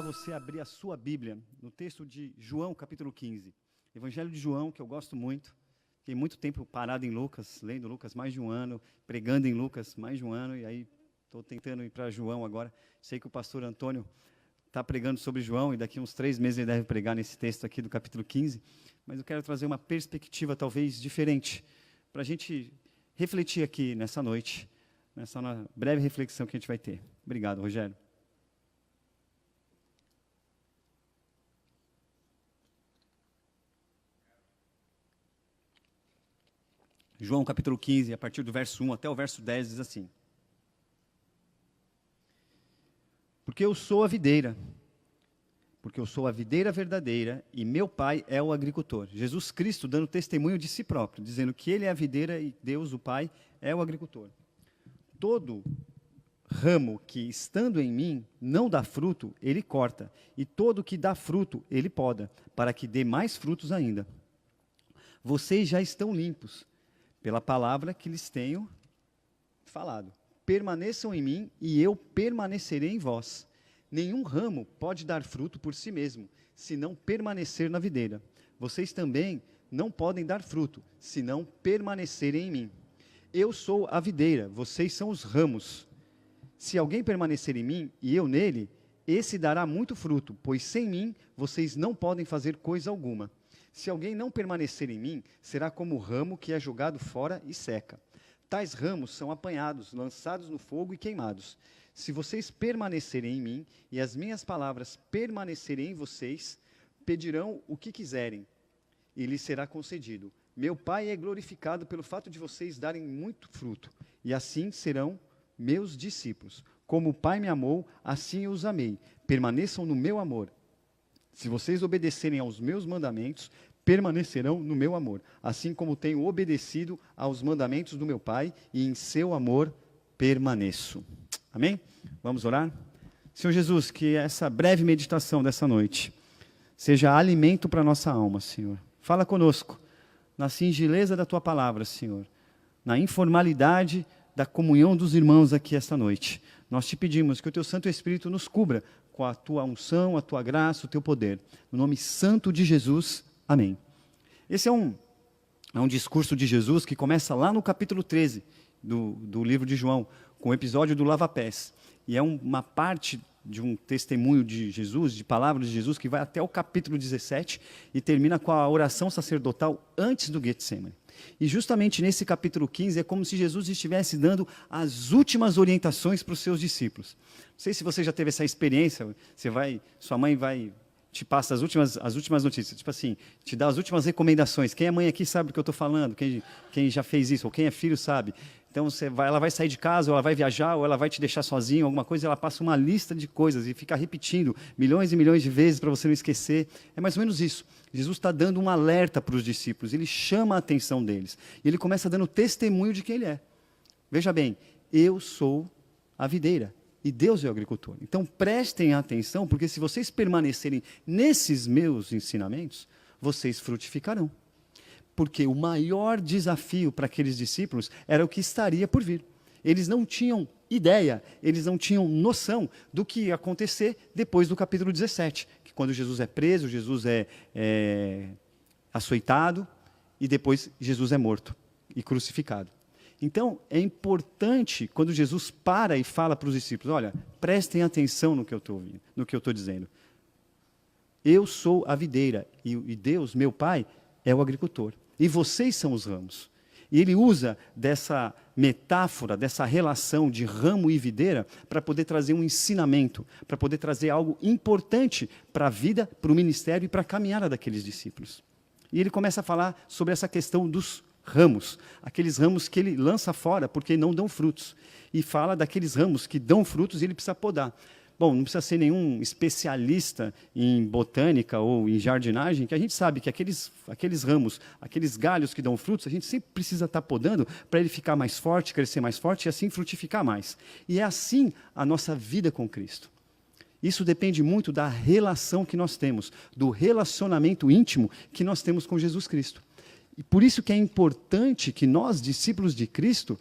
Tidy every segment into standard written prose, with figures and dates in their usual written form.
você abrir a sua Bíblia no texto de João, capítulo 15. Evangelho de João, que eu gosto muito. Fiquei muito tempo parado em Lucas, lendo Lucas mais de um ano, pregando em Lucas mais de um ano, e aí estou tentando ir para João agora. Sei que o pastor Antônio está pregando sobre João, e daqui uns 3 meses ele deve pregar nesse texto aqui do capítulo 15, mas eu quero trazer uma perspectiva talvez diferente, para a gente refletir aqui nessa noite, nessa breve reflexão que a gente vai ter. Obrigado, Rogério. João capítulo 15, a partir do verso 1 até o verso 10, diz assim: Porque eu sou a videira verdadeira, e meu pai é o agricultor. Jesus Cristo dando testemunho de si próprio, dizendo que ele é a videira e Deus, o Pai, é o agricultor. Todo ramo que, estando em mim, não dá fruto, ele corta, e todo que dá fruto, ele poda, para que dê mais frutos ainda. Vocês já estão limpos pela palavra que lhes tenho falado. Permaneçam em mim e eu permanecerei em vós. Nenhum ramo pode dar fruto por si mesmo, se não permanecer na videira. Vocês também não podem dar fruto, se não permanecerem em mim. Eu sou a videira, vocês são os ramos. Se alguém permanecer em mim e eu nele, esse dará muito fruto, pois sem mim vocês não podem fazer coisa alguma. Se alguém não permanecer em mim, será como o ramo que é jogado fora e seca. Tais ramos são apanhados, lançados no fogo e queimados. Se vocês permanecerem em mim e as minhas palavras permanecerem em vocês, pedirão o que quiserem e lhes será concedido. Meu Pai é glorificado pelo fato de vocês darem muito fruto, e assim serão meus discípulos. Como o Pai me amou, assim eu os amei. Permaneçam no meu amor. Se vocês obedecerem aos meus mandamentos, permanecerão no meu amor, assim como tenho obedecido aos mandamentos do meu Pai, e em seu amor permaneço. Amém? Vamos orar? Senhor Jesus, que essa breve meditação dessa noite seja alimento para a nossa alma, Senhor. Fala conosco, na singeleza da Tua palavra, Senhor, na informalidade da comunhão dos irmãos aqui esta noite. Nós te pedimos que o Teu Santo Espírito nos cubra com a Tua unção, a Tua graça, o Teu poder. No nome santo de Jesus, amém. Esse é um discurso de Jesus que começa lá no capítulo 13 do livro de João, com o episódio do lava-pés. E é uma parte de um testemunho de Jesus, de palavras de Jesus, que vai até o capítulo 17 e termina com a oração sacerdotal antes do Getsemane. E justamente nesse capítulo 15 é como se Jesus estivesse dando as últimas orientações para os seus discípulos. Não sei se você já teve essa experiência, sua mãe vai, te passa as últimas notícias, tipo assim, te dá as últimas recomendações. Quem é mãe aqui sabe do que eu estou falando, quem já fez isso, ou quem é filho sabe. Então ela vai sair de casa, ou ela vai viajar, ou ela vai te deixar sozinho, alguma coisa, ela passa uma lista de coisas e fica repetindo milhões e milhões de vezes para você não esquecer. É mais ou menos isso. Jesus está dando um alerta para os discípulos, ele chama a atenção deles. E ele começa dando testemunho de quem ele é. Veja bem, eu sou a videira e Deus é o agricultor. Então prestem atenção, porque se vocês permanecerem nesses meus ensinamentos, vocês frutificarão. Porque o maior desafio para aqueles discípulos era o que estaria por vir. Eles não tinham ideia, eles não tinham noção do que ia acontecer depois do capítulo 17, que quando Jesus é preso, Jesus é açoitado, e depois Jesus é morto e crucificado. Então, é importante, quando Jesus para e fala para os discípulos, olha, prestem atenção no que eu estou ouvindo, no que eu estou dizendo. Eu sou a videira, e Deus, meu Pai, é o agricultor. E vocês são os ramos. E ele usa dessa metáfora, dessa relação de ramo e videira, para poder trazer um ensinamento, para poder trazer algo importante para a vida, para o ministério e para a caminhada daqueles discípulos. E ele começa a falar sobre essa questão dos ramos, aqueles ramos que ele lança fora porque não dão frutos. E fala daqueles ramos que dão frutos e ele precisa podar. Bom, não precisa ser nenhum especialista em botânica ou em jardinagem, que a gente sabe que aqueles ramos, aqueles galhos que dão frutos, a gente sempre precisa estar podando para ele ficar mais forte, crescer mais forte e assim frutificar mais. E é assim a nossa vida com Cristo. Isso depende muito da relação que nós temos, do relacionamento íntimo que nós temos com Jesus Cristo. E por isso que é importante que nós, discípulos de Cristo,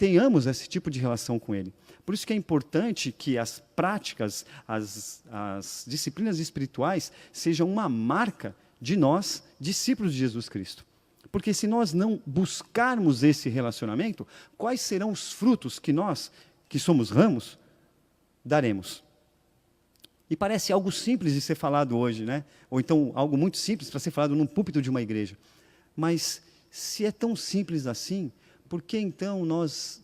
tenhamos esse tipo de relação com Ele. Por isso que é importante que as práticas, as disciplinas espirituais sejam uma marca de nós, discípulos de Jesus Cristo. Porque se nós não buscarmos esse relacionamento, quais serão os frutos que nós, que somos ramos, daremos? E parece algo simples de ser falado hoje, né? Ou então algo muito simples para ser falado num púlpito de uma igreja. Mas se é tão simples assim, por que então nós,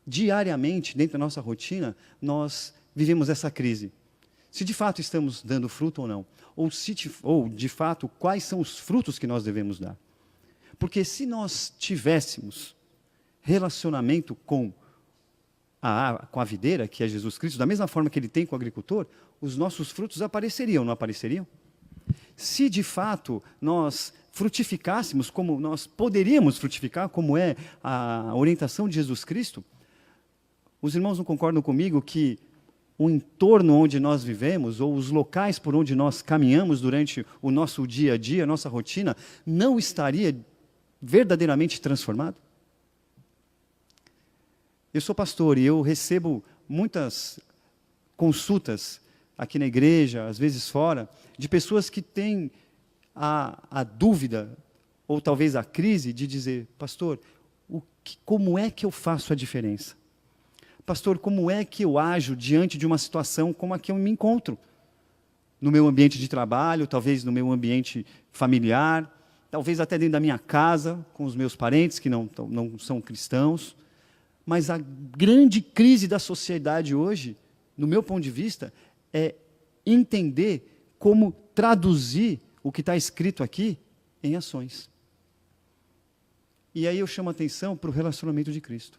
diariamente, dentro da nossa rotina, nós vivemos essa crise? Se de fato estamos dando fruto ou não. Ou de fato, quais são os frutos que nós devemos dar? Porque se nós tivéssemos relacionamento com a videira, que é Jesus Cristo, da mesma forma que ele tem com o agricultor, os nossos frutos apareceriam, não apareceriam? Se de fato nós frutificássemos como nós poderíamos frutificar, como é a orientação de Jesus Cristo, os irmãos não concordam comigo que o entorno onde nós vivemos, ou os locais por onde nós caminhamos durante o nosso dia a dia, a nossa rotina, não estaria verdadeiramente transformado? Eu sou pastor e eu recebo muitas consultas aqui na igreja, às vezes fora, de pessoas que têm a dúvida, ou talvez a crise, de dizer, pastor, como é que eu faço a diferença? Pastor, como é que eu ajo diante de uma situação como a que eu me encontro? No meu ambiente de trabalho, talvez no meu ambiente familiar, talvez até dentro da minha casa, com os meus parentes que não são cristãos. Mas a grande crise da sociedade hoje, no meu ponto de vista, é entender como traduzir o que está escrito aqui em ações. E aí eu chamo a atenção para o relacionamento de Cristo.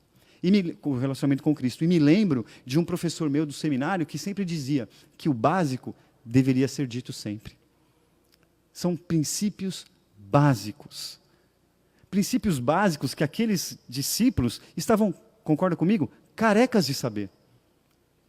O relacionamento com Cristo. E me lembro de um professor meu do seminário que sempre dizia que o básico deveria ser dito sempre. São princípios básicos. Princípios básicos que aqueles discípulos estavam, concorda comigo? Carecas de saber.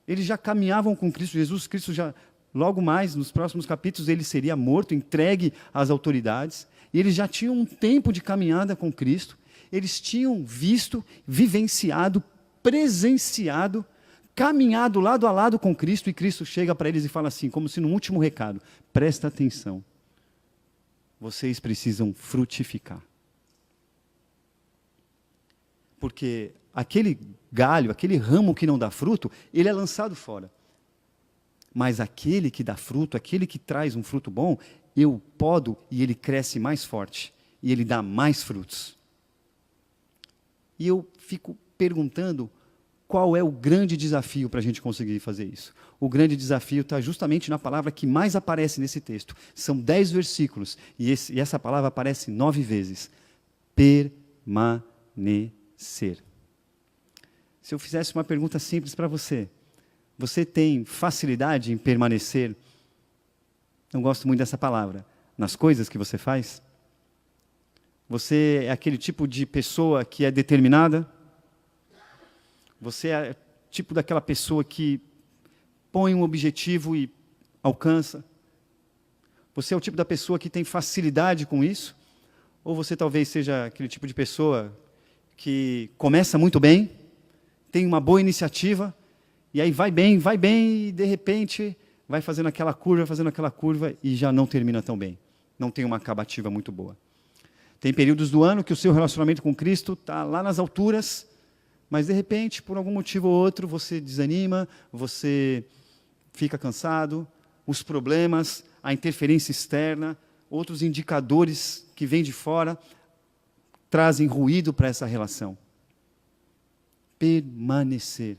Eles já caminhavam com Cristo Jesus. Cristo já, logo mais, nos próximos capítulos, ele seria morto, entregue às autoridades. E eles já tinham um tempo de caminhada com Cristo. Eles tinham visto, vivenciado, presenciado, caminhado lado a lado com Cristo. E Cristo chega para eles e fala assim, como se num último recado, presta atenção. Vocês precisam frutificar. Porque aquele galho, aquele ramo que não dá fruto, ele é lançado fora. Mas aquele que dá fruto, aquele que traz um fruto bom, eu podo e ele cresce mais forte. E ele dá mais frutos. E eu fico perguntando qual é o grande desafio para a gente conseguir fazer isso. O grande desafio está justamente na palavra que mais aparece nesse texto. São 10 versículos e essa palavra aparece 9 vezes. Permanecer. Se eu fizesse uma pergunta simples para você, você tem facilidade em permanecer? Não gosto muito dessa palavra. Nas coisas que você faz? Você é aquele tipo de pessoa que é determinada? Você é o tipo daquela pessoa que põe um objetivo e alcança? Você é o tipo da pessoa que tem facilidade com isso? Ou você talvez seja aquele tipo de pessoa que começa muito bem, tem uma boa iniciativa, e aí vai bem, e de repente vai fazendo aquela curva e já não termina tão bem. Não tem uma acabativa muito boa. Tem períodos do ano que o seu relacionamento com Cristo está lá nas alturas, mas de repente, por algum motivo ou outro, você desanima, você fica cansado, os problemas, a interferência externa, outros indicadores que vêm de fora, trazem ruído para essa relação. Permanecer,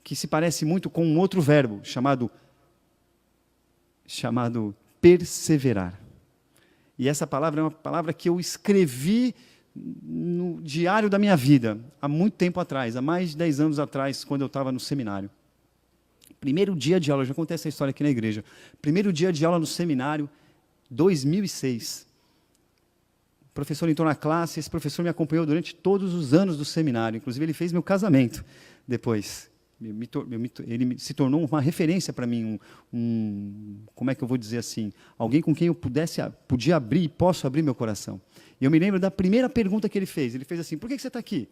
que se parece muito com um outro verbo, chamado perseverar. E essa palavra é uma palavra que eu escrevi no diário da minha vida, há muito tempo atrás, há mais de 10 anos atrás, quando eu estava no seminário. Primeiro dia de aula, eu já contei essa história aqui na igreja. Primeiro dia de aula no seminário, 2006. O professor entrou na classe, esse professor me acompanhou durante todos os anos do seminário, inclusive ele fez meu casamento depois. Ele se tornou uma referência para mim, como é que eu vou dizer assim, alguém com quem eu podia abrir e posso abrir meu coração. E eu me lembro da primeira pergunta que ele fez assim, por que você está aqui?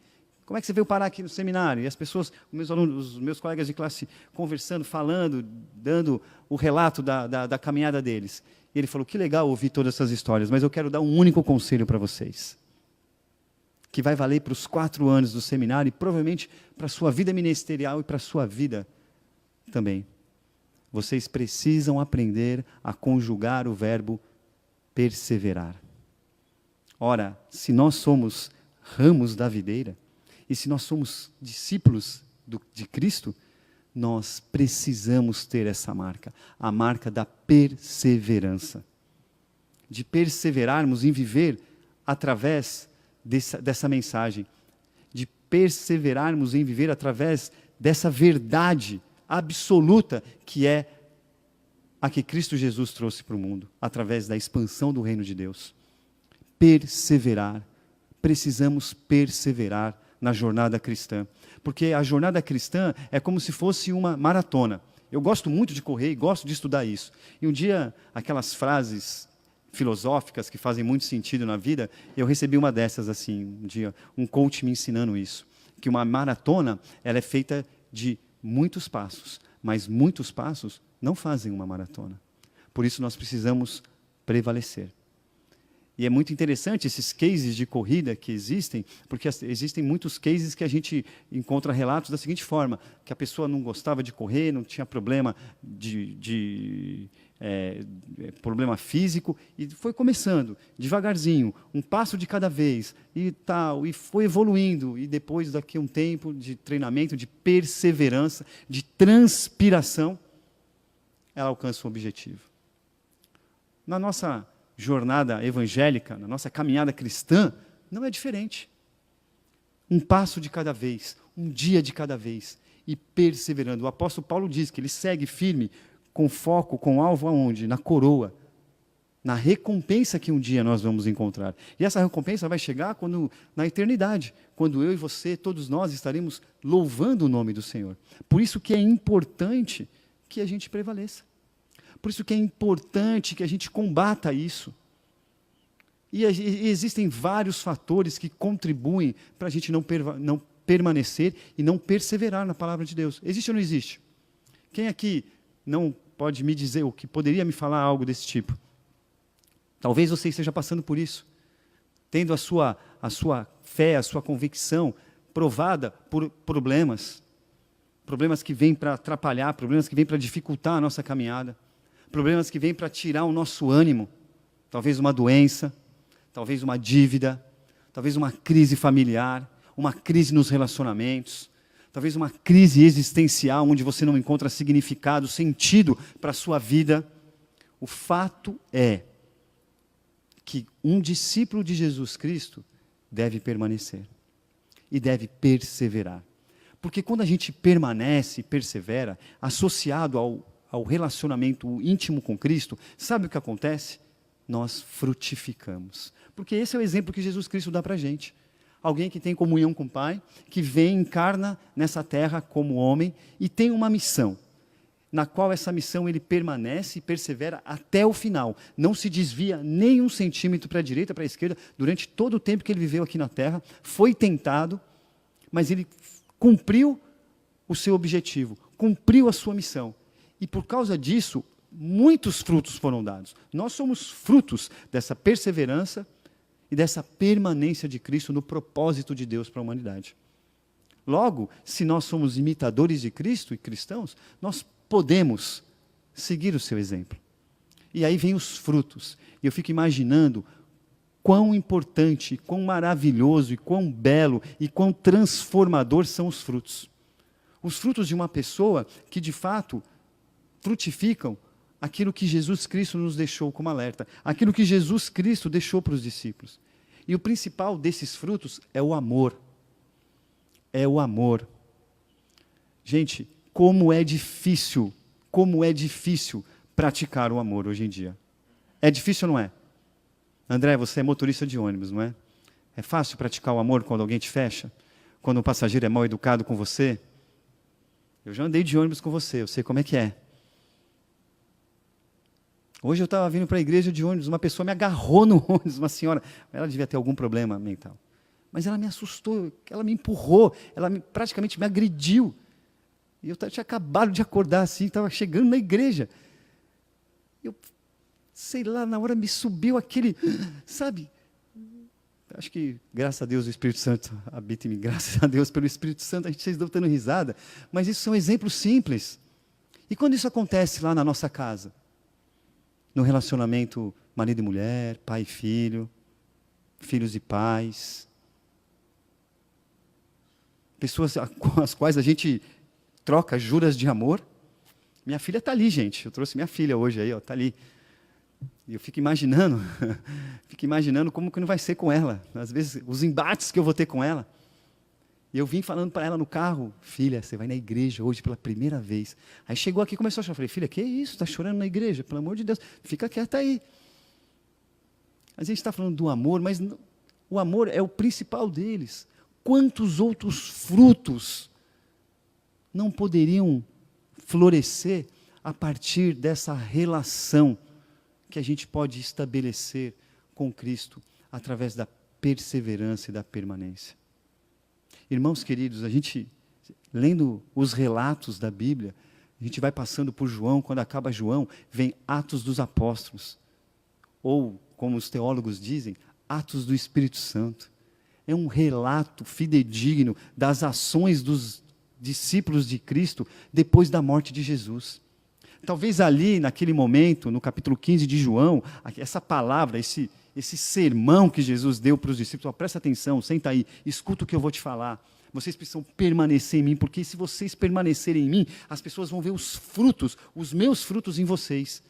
Como é que você veio parar aqui no seminário? E as pessoas, os meus alunos, os meus colegas de classe conversando, falando, dando o relato da caminhada deles. E ele falou, que legal ouvir todas essas histórias, mas eu quero dar um único conselho para vocês, que vai valer para os 4 anos do seminário e provavelmente para a sua vida ministerial e para a sua vida também. Vocês precisam aprender a conjugar o verbo perseverar. Ora, se nós somos ramos da videira, e se nós somos discípulos de Cristo, nós precisamos ter essa marca, a marca da perseverança. De perseverarmos em viver através dessa mensagem, de perseverarmos em viver através dessa verdade absoluta que é a que Cristo Jesus trouxe para o mundo, através da expansão do reino de Deus. Perseverar, precisamos perseverar na jornada cristã, porque a jornada cristã é como se fosse uma maratona. Eu gosto muito de correr e gosto de estudar isso. E um dia, aquelas frases filosóficas que fazem muito sentido na vida, eu recebi uma dessas assim, um dia, um coach me ensinando isso, que uma maratona, ela é feita de muitos passos, mas muitos passos não fazem uma maratona. Por isso nós precisamos prevalecer. E é muito interessante esses cases de corrida que existem, porque existem muitos cases que a gente encontra relatos da seguinte forma, que a pessoa não gostava de correr, não tinha problema problema físico, e foi começando, devagarzinho, um passo de cada vez, e tal, e foi evoluindo, e depois daqui a um tempo de treinamento, de perseverança, de transpiração, ela alcança o objetivo. Na nossa jornada evangélica, na nossa caminhada cristã, não é diferente. Um passo de cada vez, um dia de cada vez, e perseverando. O apóstolo Paulo diz que ele segue firme, com foco, com alvo aonde? Na coroa, na recompensa que um dia nós vamos encontrar. E essa recompensa vai chegar na eternidade, quando eu e você, todos nós, estaremos louvando o nome do Senhor. Por isso que é importante que a gente prevaleça. Por isso que é importante que a gente combata isso. E existem vários fatores que contribuem para a gente não permanecer e não perseverar na palavra de Deus. Existe ou não existe? Quem aqui não pode me dizer ou que poderia me falar algo desse tipo? Talvez você esteja passando por isso, tendo a sua fé, a sua convicção provada por problemas que vêm para atrapalhar, problemas que vêm para dificultar a nossa caminhada, problemas que vêm para tirar o nosso ânimo, talvez uma doença, talvez uma dívida, talvez uma crise familiar, uma crise nos relacionamentos, talvez uma crise existencial onde você não encontra significado, sentido para a sua vida. O fato é que um discípulo de Jesus Cristo deve permanecer e deve perseverar. Porque quando a gente permanece e persevera, associado ao relacionamento íntimo com Cristo, sabe o que acontece? Nós frutificamos. Porque esse é o exemplo que Jesus Cristo dá para a gente. Alguém que tem comunhão com o Pai, que vem, encarna nessa terra como homem e tem uma missão, na qual essa missão ele permanece e persevera até o final. Não se desvia nem 1 centímetro para a direita, para a esquerda, durante todo o tempo que ele viveu aqui na terra, foi tentado, mas ele cumpriu o seu objetivo, cumpriu a sua missão. E por causa disso, muitos frutos foram dados. Nós somos frutos dessa perseverança e dessa permanência de Cristo no propósito de Deus para a humanidade. Logo, se nós somos imitadores de Cristo e cristãos, nós podemos seguir o seu exemplo. E aí vem os frutos. E eu fico imaginando quão importante, quão maravilhoso, e quão belo, e quão transformador são os frutos. Os frutos de uma pessoa que, de fato, frutificam aquilo que Jesus Cristo nos deixou como alerta, aquilo que Jesus Cristo deixou para os discípulos. E o principal desses frutos é o amor. É o amor. Gente, como é difícil praticar o amor hoje em dia. É difícil ou não é? André, você é motorista de ônibus, não é? É fácil praticar o amor quando alguém te fecha? Quando um passageiro é mal educado com você? Eu já andei de ônibus com você, eu sei como é que é. Hoje eu estava vindo para a igreja de ônibus, uma pessoa me agarrou no ônibus, uma senhora, ela devia ter algum problema mental. Mas ela me assustou, ela me empurrou, praticamente me agrediu. E eu tinha acabado de acordar assim, estava chegando na igreja. Eu, sei lá, na hora me subiu aquele, sabe? Acho que, graças a Deus, o Espírito Santo habita em mim. Graças a Deus pelo Espírito Santo, vocês estão dando risada. Mas isso são exemplos simples. E quando isso acontece lá na nossa casa? No relacionamento marido e mulher, pai e filho, filhos e pais. Pessoas com as quais a gente troca juras de amor. Minha filha está ali, gente. Eu trouxe minha filha hoje aí, está ali. E eu fico imaginando como que não vai ser com ela. Às vezes, os embates que eu vou ter com ela. E eu vim falando para ela no carro, filha, você vai na igreja hoje pela primeira vez. Aí chegou aqui e começou a chorar. Eu falei, filha, que isso? Está chorando na igreja? Pelo amor de Deus, fica quieta aí. A gente está falando do amor, mas o amor é o principal deles. Quantos outros frutos não poderiam florescer a partir dessa relação que a gente pode estabelecer com Cristo através da perseverança e da permanência? Irmãos queridos, a gente, lendo os relatos da Bíblia, a gente vai passando por João, quando acaba João, vem Atos dos Apóstolos, ou, como os teólogos dizem, Atos do Espírito Santo. É um relato fidedigno das ações dos discípulos de Cristo depois da morte de Jesus. Talvez ali, naquele momento, no capítulo 15 de João, essa palavra, esse sermão que Jesus deu para os discípulos, ó, presta atenção, senta aí, escuta o que eu vou te falar. Vocês precisam permanecer em mim, porque se vocês permanecerem em mim, as pessoas vão ver os frutos, os meus frutos em vocês.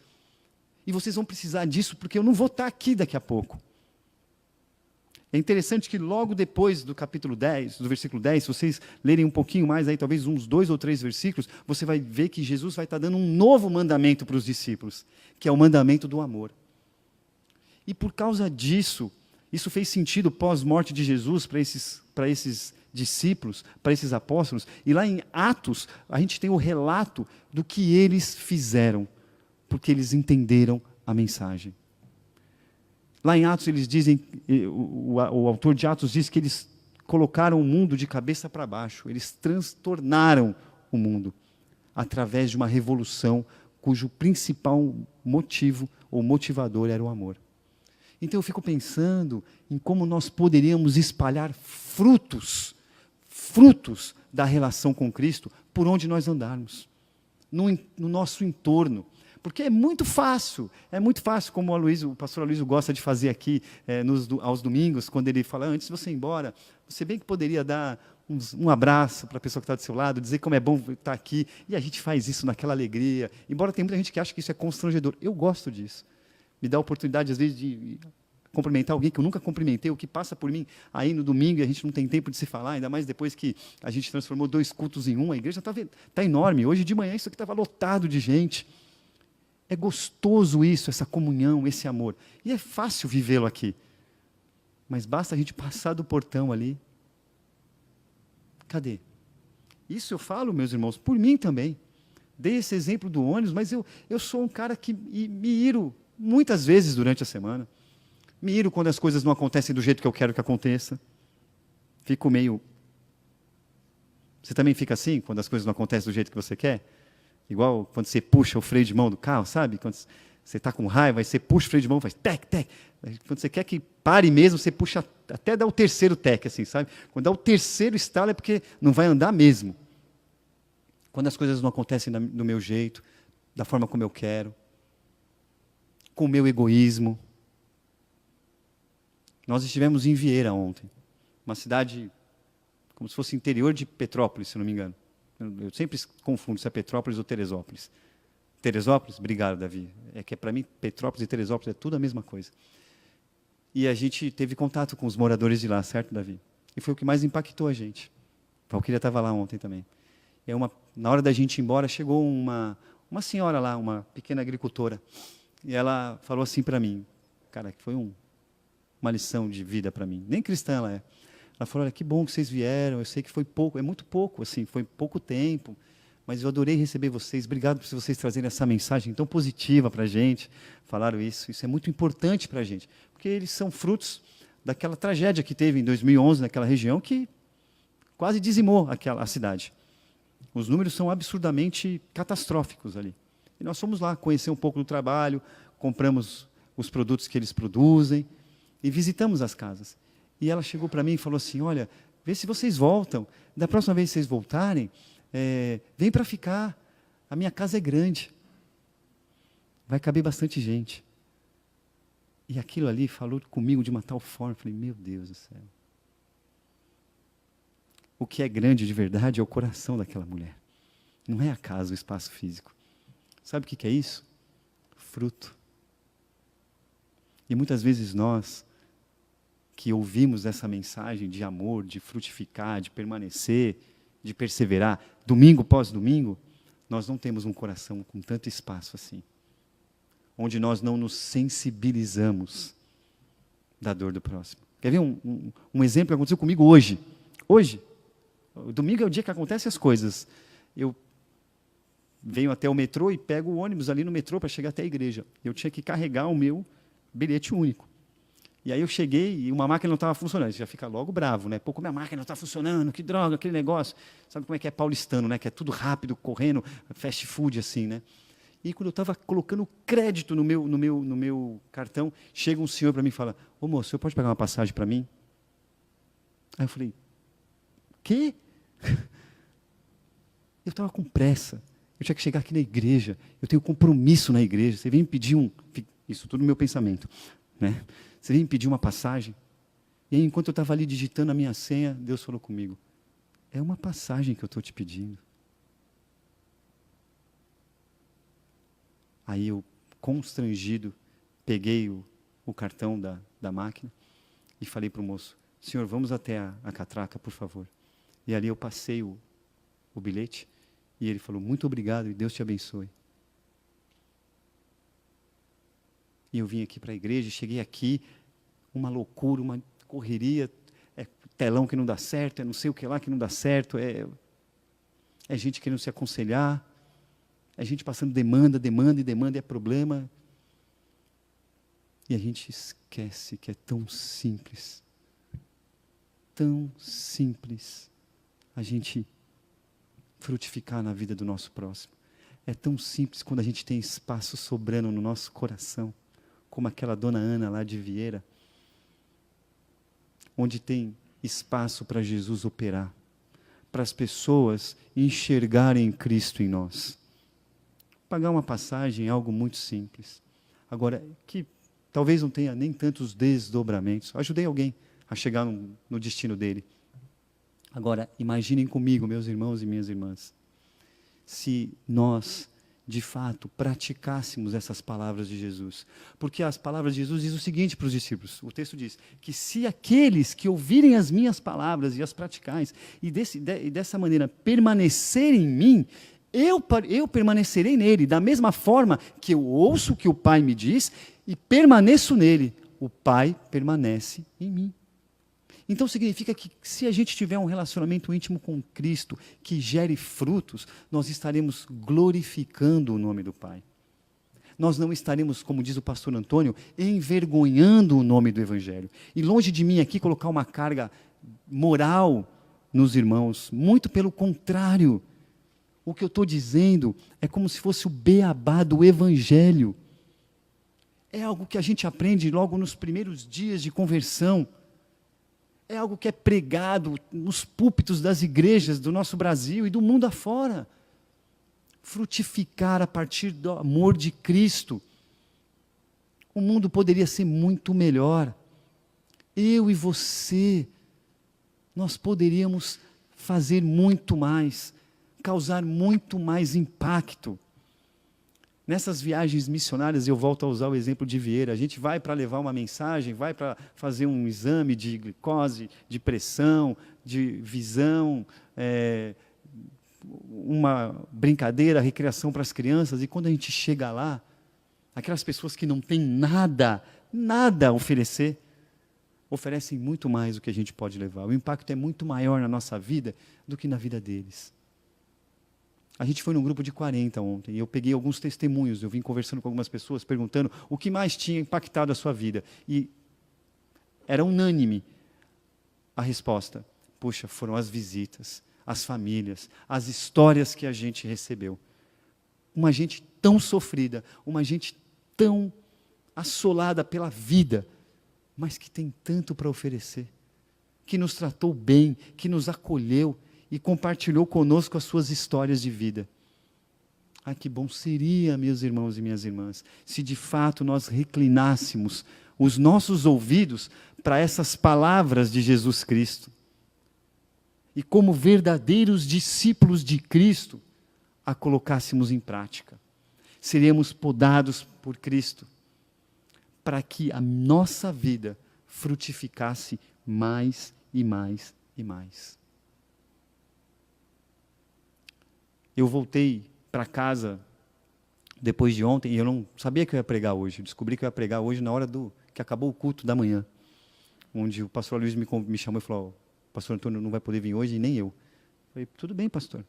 E vocês vão precisar disso, porque eu não vou estar aqui daqui a pouco. É interessante que logo depois do capítulo 10, do versículo 10, se vocês lerem um pouquinho mais, aí, talvez uns 2 ou 3 versículos, você vai ver que Jesus vai estar dando um novo mandamento para os discípulos, que é o mandamento do amor. E por causa disso, isso fez sentido pós-morte de Jesus para esses discípulos, para esses apóstolos. E lá em Atos, a gente tem o relato do que eles fizeram, porque eles entenderam a mensagem. Lá em Atos eles dizem, o autor de Atos diz que eles colocaram o mundo de cabeça para baixo, eles transtornaram o mundo através de uma revolução cujo principal motivo ou motivador era o amor. Então eu fico pensando em como nós poderíamos espalhar frutos da relação com Cristo por onde nós andarmos, no nosso entorno. Porque é muito fácil, como o pastor Aloysio gosta de fazer aqui aos domingos, quando ele fala, antes de você ir embora, você bem que poderia dar um abraço para a pessoa que está do seu lado, dizer como é bom estar aqui, e a gente faz isso naquela alegria, embora tenha muita gente que acha que isso é constrangedor, eu gosto disso, me dá a oportunidade às vezes de cumprimentar alguém que eu nunca cumprimentei, o que passa por mim aí no domingo e a gente não tem tempo de se falar, ainda mais depois que a gente transformou 2 cultos em um, a igreja está enorme, hoje de manhã isso aqui estava lotado de gente. É gostoso isso, essa comunhão, esse amor. E é fácil vivê-lo aqui. Mas basta a gente passar do portão ali. Cadê? Isso eu falo, meus irmãos, por mim também. Dei esse exemplo do ônibus, mas eu sou um cara que me iro muitas vezes durante a semana. Me iro quando as coisas não acontecem do jeito que eu quero que aconteça. Fico meio... Você também fica assim, quando as coisas não acontecem do jeito que você quer? Igual quando você puxa o freio de mão do carro, sabe? Quando você está com raiva, você puxa o freio de mão, faz tec, tec. Quando você quer que pare mesmo, você puxa até dar o terceiro tec, assim, sabe? Quando dá o terceiro estalo é porque não vai andar mesmo. Quando as coisas não acontecem do meu jeito, da forma como eu quero, com o meu egoísmo. Nós estivemos em Vieira ontem, uma cidade como se fosse interior de Petrópolis, se não me engano. Eu sempre confundo se é Petrópolis ou Teresópolis. Teresópolis? Obrigado, Davi. É que para mim, Petrópolis e Teresópolis é tudo a mesma coisa. E a gente teve contato com os moradores de lá, certo, Davi? E foi o que mais impactou a gente. A Valquíria estava lá ontem também. E na hora da gente ir embora, chegou uma senhora lá, uma pequena agricultora. E ela falou assim para mim, cara, que foi uma lição de vida para mim. Nem cristã ela é. Ela falou, olha, que bom que vocês vieram, eu sei que foi pouco, é muito pouco, assim, foi pouco tempo, mas eu adorei receber vocês, obrigado por vocês trazerem essa mensagem tão positiva para a gente, falaram isso é muito importante para a gente, porque eles são frutos daquela tragédia que teve em 2011 naquela região, que quase dizimou a cidade. Os números são absurdamente catastróficos ali. E nós fomos lá conhecer um pouco do trabalho, compramos os produtos que eles produzem e visitamos as casas. E ela chegou para mim e falou assim, olha, vê se vocês voltam. Da próxima vez que vocês voltarem, vem para ficar. A minha casa é grande. Vai caber bastante gente. E aquilo ali falou comigo de uma tal forma. Eu falei, meu Deus do céu. O que é grande de verdade é o coração daquela mulher. Não é a casa, o espaço físico. Sabe o que é isso? Fruto. E muitas vezes nós, que ouvimos essa mensagem de amor, de frutificar, de permanecer, de perseverar, domingo após domingo, nós não temos um coração com tanto espaço assim. Onde nós não nos sensibilizamos da dor do próximo. Quer ver um exemplo que aconteceu comigo hoje? Hoje. O domingo é o dia que acontecem as coisas. Eu venho até o metrô e pego o ônibus ali no metrô para chegar até a igreja. Eu tinha que carregar o meu bilhete único. E aí eu cheguei e uma máquina não estava funcionando. Você já fica logo bravo, né? Pô, como a máquina não está funcionando, que droga, aquele negócio. Sabe como é que é paulistano, né? Que é tudo rápido, correndo, fast food assim, né? E quando eu estava colocando crédito no meu cartão, chega um senhor para mim e fala, ô moço, o senhor pode pegar uma passagem para mim? Aí eu falei, quê? Eu estava com pressa. Eu tinha que chegar aqui na igreja. Eu tenho compromisso na igreja. Você vem me pedir isso tudo no meu pensamento, né? Você vem me pedir uma passagem. E aí, enquanto eu estava ali digitando a minha senha, Deus falou comigo, é uma passagem que eu estou te pedindo. Aí eu, constrangido, peguei o cartão da máquina e falei para o moço, senhor, vamos até a catraca, por favor. E ali eu passei o bilhete e ele falou, muito obrigado e Deus te abençoe. E eu vim aqui para a igreja, cheguei aqui, uma loucura, uma correria, telão que não dá certo, não sei o que lá que não dá certo, é gente querendo se aconselhar, é gente passando demanda, e é problema. E a gente esquece que é tão simples a gente frutificar na vida do nosso próximo. É tão simples quando a gente tem espaço sobrando no nosso coração, como aquela dona Ana lá de Vieira, onde tem espaço para Jesus operar, para as pessoas enxergarem Cristo em nós. Pagar uma passagem é algo muito simples. Agora, que talvez não tenha nem tantos desdobramentos. Ajudei alguém a chegar no destino dele. Agora, imaginem comigo, meus irmãos e minhas irmãs, se nós, de fato, praticássemos essas palavras de Jesus. Porque as palavras de Jesus dizem o seguinte para os discípulos, o texto diz, que se aqueles que ouvirem as minhas palavras e as praticais, e dessa maneira permanecerem em mim, eu permanecerei nele, da mesma forma que eu ouço o que o Pai me diz e permaneço nele, o Pai permanece em mim. Então significa que se a gente tiver um relacionamento íntimo com Cristo, que gere frutos, nós estaremos glorificando o nome do Pai. Nós não estaremos, como diz o pastor Antônio, envergonhando o nome do Evangelho. E longe de mim aqui colocar uma carga moral nos irmãos, muito pelo contrário. O que eu estou dizendo é como se fosse o beabá do Evangelho. É algo que a gente aprende logo nos primeiros dias de conversão. É algo que é pregado nos púlpitos das igrejas do nosso Brasil e do mundo afora. Frutificar a partir do amor de Cristo. O mundo poderia ser muito melhor. Eu e você, nós poderíamos fazer muito mais, causar muito mais impacto. Nessas viagens missionárias, eu volto a usar o exemplo de Vieira. A gente vai para levar uma mensagem, vai para fazer um exame de glicose, de pressão, de visão, uma brincadeira, recreação para as crianças. E quando a gente chega lá, aquelas pessoas que não têm nada a oferecer, oferecem muito mais do que a gente pode levar. O impacto é muito maior na nossa vida do que na vida deles. A gente foi num grupo de 40 ontem, e eu peguei alguns testemunhos, eu vim conversando com algumas pessoas, perguntando o que mais tinha impactado a sua vida. E era unânime a resposta. Puxa, foram as visitas, as famílias, as histórias que a gente recebeu. Uma gente tão sofrida, uma gente tão assolada pela vida, mas que tem tanto para oferecer, que nos tratou bem, que nos acolheu e compartilhou conosco as suas histórias de vida. Ah, que bom seria, meus irmãos e minhas irmãs, se de fato nós reclinássemos os nossos ouvidos para essas palavras de Jesus Cristo. E como verdadeiros discípulos de Cristo, a colocássemos em prática. Seríamos podados por Cristo, para que a nossa vida frutificasse mais e mais e mais. Eu voltei para casa depois de ontem, e eu não sabia que eu ia pregar hoje. Eu descobri que eu ia pregar hoje na hora que acabou o culto da manhã, onde o pastor Luiz me chamou e falou: pastor Antônio não vai poder vir hoje, e nem eu. Eu falei: tudo bem, pastor.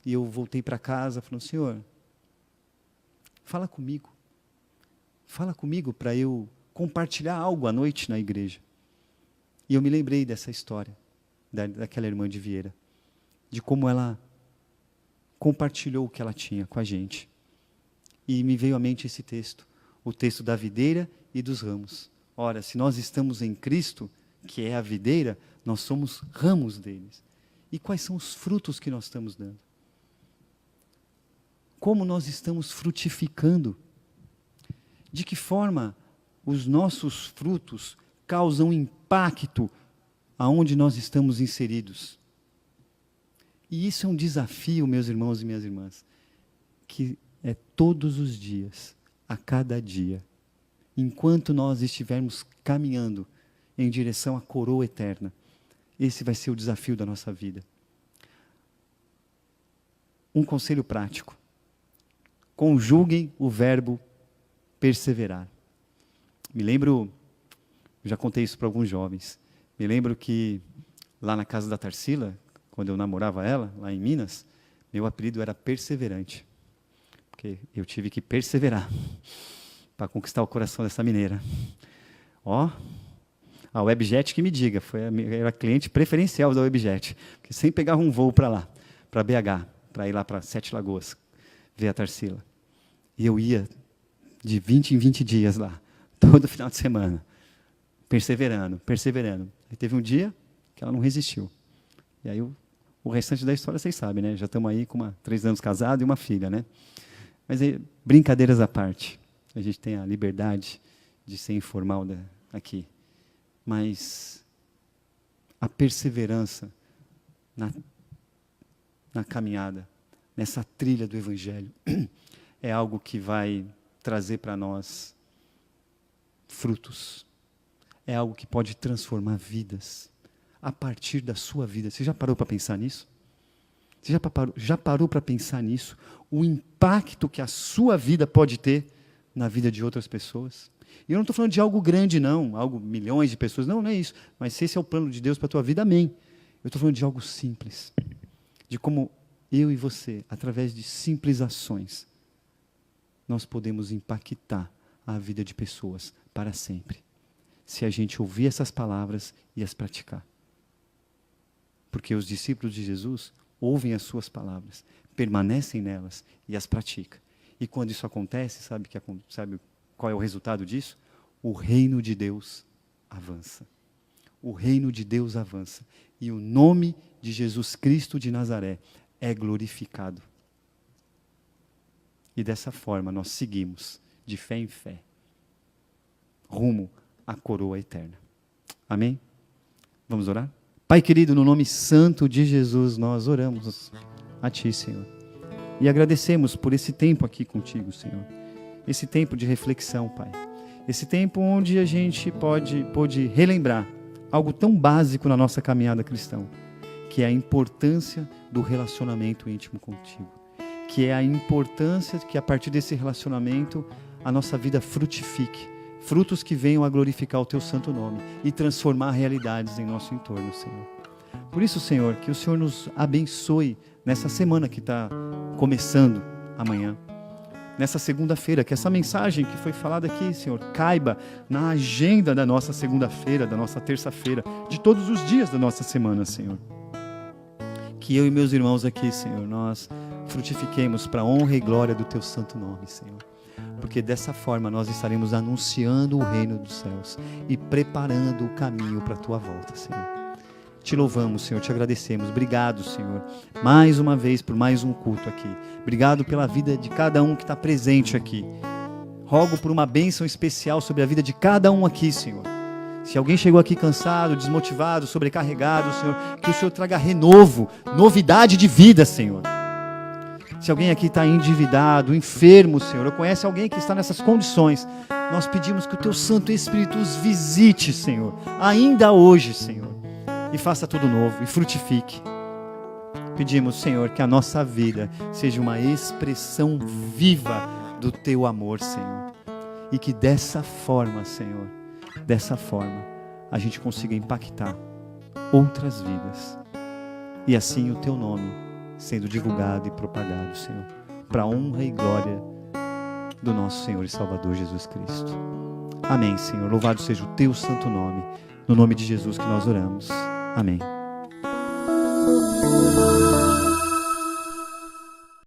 E eu voltei para casa falando: Senhor, fala comigo para eu compartilhar algo à noite na igreja. E eu me lembrei dessa história, daquela irmã de Vieira, de como ela compartilhou o que ela tinha com a gente. E me veio à mente esse texto, o texto da videira e dos ramos. Ora, se nós estamos em Cristo, que é a videira, nós somos ramos deles. E quais são os frutos que nós estamos dando? Como nós estamos frutificando? De que forma os nossos frutos causam impacto aonde nós estamos inseridos? E isso é um desafio, meus irmãos e minhas irmãs, que é todos os dias, a cada dia, enquanto nós estivermos caminhando em direção à coroa eterna. Esse vai ser o desafio da nossa vida. Um conselho prático: conjuguem o verbo perseverar. Me lembro, já contei isso para alguns jovens, me lembro que lá na casa da Tarsila, quando eu namorava ela, lá em Minas, meu apelido era Perseverante, porque eu tive que perseverar para conquistar o coração dessa mineira. Ó, a Webjet que me diga, era cliente preferencial da Webjet, porque sempre pegava um voo para lá, para BH, para ir lá para Sete Lagoas, ver a Tarsila. E eu ia de 20 em 20 dias lá, todo final de semana, perseverando. Aí teve um dia que ela não resistiu. E aí o restante da história vocês sabem, né? Já estamos aí com 3 anos casados e uma filha, né? Mas aí, brincadeiras à parte, a gente tem a liberdade de ser informal aqui. Mas a perseverança na caminhada, nessa trilha do Evangelho, é algo que vai trazer para nós frutos. É algo que pode transformar vidas a partir da sua vida. Você já parou para pensar nisso? Você já parou para pensar nisso? O impacto que a sua vida pode ter na vida de outras pessoas? E eu não estou falando de algo grande, não, algo milhões de pessoas, não é isso. Mas se esse é o plano de Deus para a tua vida, amém. Eu estou falando de algo simples, de como eu e você, através de simples ações, nós podemos impactar a vida de pessoas para sempre, se a gente ouvir essas palavras e as praticar. Porque os discípulos de Jesus ouvem as suas palavras, permanecem nelas e as praticam. E quando isso acontece, sabe qual é o resultado disso? O reino de Deus avança. O reino de Deus avança. E o nome de Jesus Cristo de Nazaré é glorificado. E dessa forma nós seguimos, de fé em fé, rumo à coroa eterna. Amém? Vamos orar? Pai querido, no nome santo de Jesus, nós oramos a Ti, Senhor. E agradecemos por esse tempo aqui contigo, Senhor. Esse tempo de reflexão, Pai. Esse tempo onde a gente pode relembrar algo tão básico na nossa caminhada cristã, que é a importância do relacionamento íntimo contigo. Que é a importância que a partir desse relacionamento a nossa vida frutifique. Frutos que venham a glorificar o Teu santo nome e transformar realidades em nosso entorno, Senhor. Por isso, Senhor, que o Senhor nos abençoe nessa semana que está começando amanhã. nessa segunda-feira, que essa mensagem que foi falada aqui, Senhor, caiba na agenda da nossa segunda-feira, da nossa terça-feira, de todos os dias da nossa semana, Senhor. Que eu e meus irmãos aqui, Senhor, nós frutifiquemos para a honra e glória do Teu santo nome, Senhor. Porque dessa forma nós estaremos anunciando o reino dos céus e preparando o caminho para a Tua volta, Senhor. Te louvamos, Senhor, te agradecemos. Obrigado, Senhor, mais uma vez por mais um culto aqui. Obrigado pela vida de cada um que está presente aqui. Rogo por uma bênção especial sobre a vida de cada um aqui, Senhor. Se alguém chegou aqui cansado, desmotivado, sobrecarregado, Senhor, que o Senhor traga renovo, novidade de vida, Senhor. Se alguém aqui está endividado, enfermo, Senhor, ou conhece alguém que está nessas condições, nós pedimos que o Teu Santo Espírito os visite, Senhor, ainda hoje, Senhor, e faça tudo novo, e frutifique. Pedimos, Senhor, que a nossa vida seja uma expressão viva do Teu amor, Senhor, e que dessa forma, Senhor, a gente consiga impactar outras vidas, e assim o Teu nome sendo divulgado e propagado, Senhor, para a honra e glória do nosso Senhor e Salvador Jesus Cristo. Amém, Senhor. Louvado seja o Teu santo nome. No nome de Jesus que nós oramos. Amém.